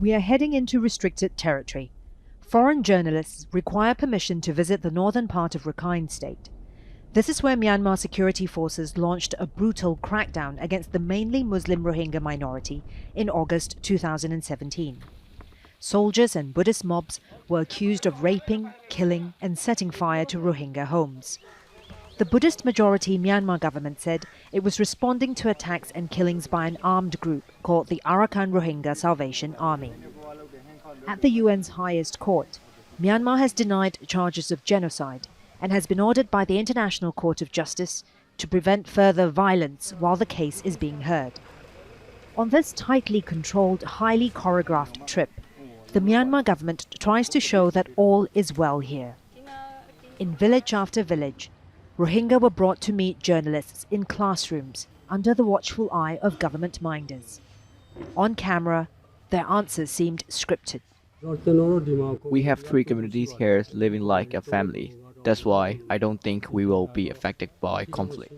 We are heading into restricted territory. Foreign journalists require permission to visit the northern part of Rakhine state. This is where Myanmar security forces launched a brutal crackdown against the mainly Muslim Rohingya minority in August 2017. Soldiers and Buddhist mobs were accused of raping, killing and setting fire to Rohingya homes. The Buddhist majority Myanmar government said it was responding to attacks and killings by an armed group called the Arakan Rohingya Salvation Army. At the UN's highest court, Myanmar has denied charges of genocide and has been ordered by the International Court of Justice to prevent further violence while the case is being heard. On this tightly controlled, highly choreographed trip, the Myanmar government tries to show that all is well here. In village after village, Rohingya were brought to meet journalists in classrooms under the watchful eye of government minders. On camera, their answers seemed scripted. We have 3 communities here living like a family. That's why I don't think we will be affected by conflict.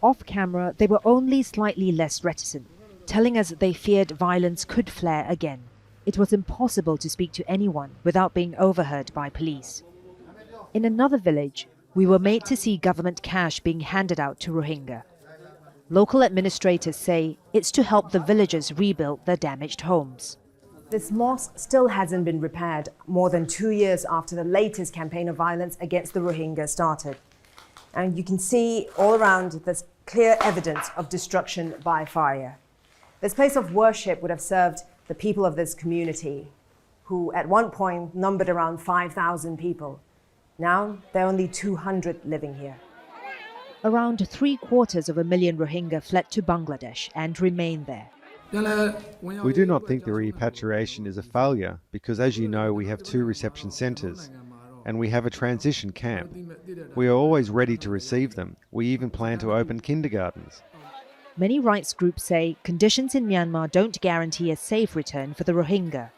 Off camera, they were only slightly less reticent, telling us they feared violence could flare again. It was impossible to speak to anyone without being overheard by police. In another village, we were made to see government cash being handed out to Rohingya. Local administrators say it's to help the villagers rebuild their damaged homes. This mosque still hasn't been repaired more than 2 years after the latest campaign of violence against the Rohingya started. And you can see all around this clear evidence of destruction by fire. This place of worship would have served the people of this community, who at one point numbered around 5,000 people. Now, there are only 200 living here. Around 750,000 Rohingya fled to Bangladesh and remain there. We do not think the repatriation is a failure because, as you know, we have 2 reception centres and we have a transition camp. We are always ready to receive them. We even plan to open kindergartens. Many rights groups say conditions in Myanmar don't guarantee a safe return for the Rohingya.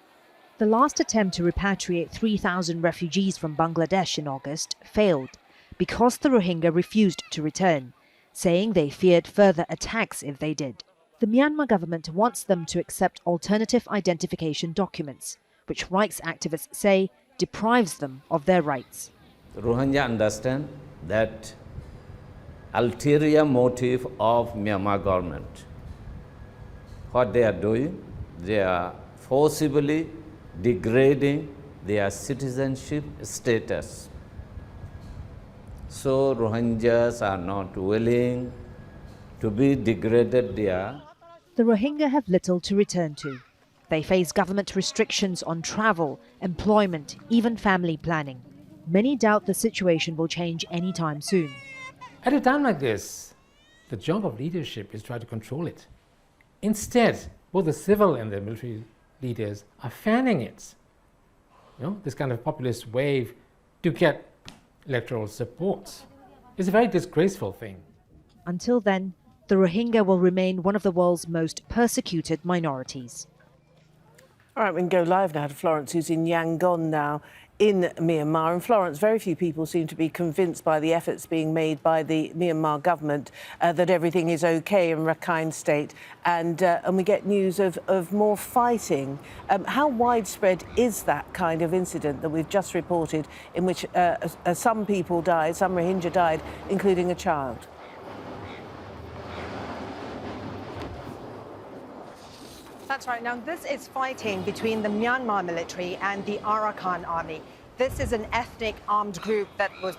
The last attempt to repatriate 3,000 refugees from Bangladesh in August failed because the Rohingya refused to return, saying they feared further attacks if they did. The Myanmar government wants them to accept alternative identification documents, which rights activists say deprives them of their rights. The Rohingya understand that ulterior motive of Myanmar government. What they are doing, they are forcibly degrading their citizenship status. So Rohingyas are not willing to be degraded there. The Rohingya have little to return to. They face government restrictions on travel, employment, even family planning. Many doubt the situation will change anytime soon. At a time like this, the job of leadership is to try to control it. Instead, both the civil and the military leaders are fanning it. This kind of populist wave to get electoral support. It's a very disgraceful thing. Until then, the Rohingya will remain one of the world's most persecuted minorities. All right, we can go live now to Florence, who's in Yangon now in Myanmar. And Florence, very few people seem to be convinced by the efforts being made by the Myanmar government that everything is OK in Rakhine State. And we get news of more fighting. How widespread is that kind of incident that we've just reported, in which some people died, some Rohingya died, including a child? That's right. Now, this is fighting between the Myanmar military and the Arakan army. This is an ethnic armed group that was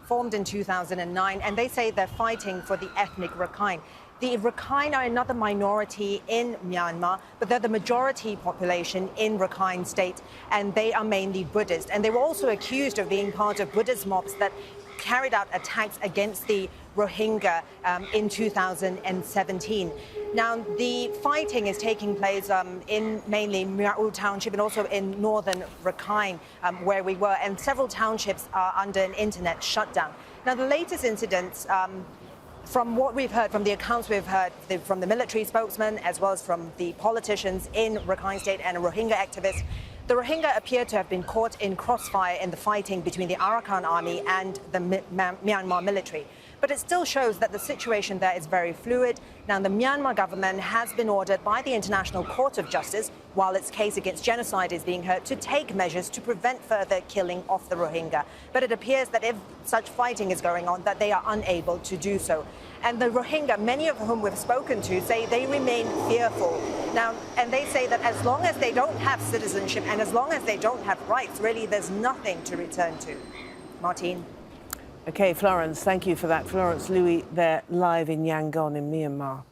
formed in 2009, and they say they're fighting for the ethnic Rakhine. The Rakhine are another minority in Myanmar, but they're the majority population in Rakhine State, and they are mainly Buddhist. And they were also accused of being part of Buddhist mobs that carried out attacks against the Rohingya in 2017. Now, the fighting is taking place in mainly Maungdaw township and also in northern Rakhine, where we were, and several townships are under an internet shutdown. Now, the latest incidents, from what we've heard, from the accounts we've heard from the military spokesman, as well as from the politicians in Rakhine State and Rohingya activists, the Rohingya appear to have been caught in crossfire in the fighting between the Arakan army and the Myanmar military. But it still shows that the situation there is very fluid. Now, the Myanmar government has been ordered by the International Court of Justice, while its case against genocide is being heard, to take measures to prevent further killing of the Rohingya. But it appears that if such fighting is going on, that they are unable to do so. And the Rohingya, many of whom we've spoken to, say they remain fearful. Now, and they say that as long as they don't have citizenship and as long as they don't have rights, really there's nothing to return to. Martine. OK, Florence, thank you for that. Florence Looi there live in Yangon in Myanmar.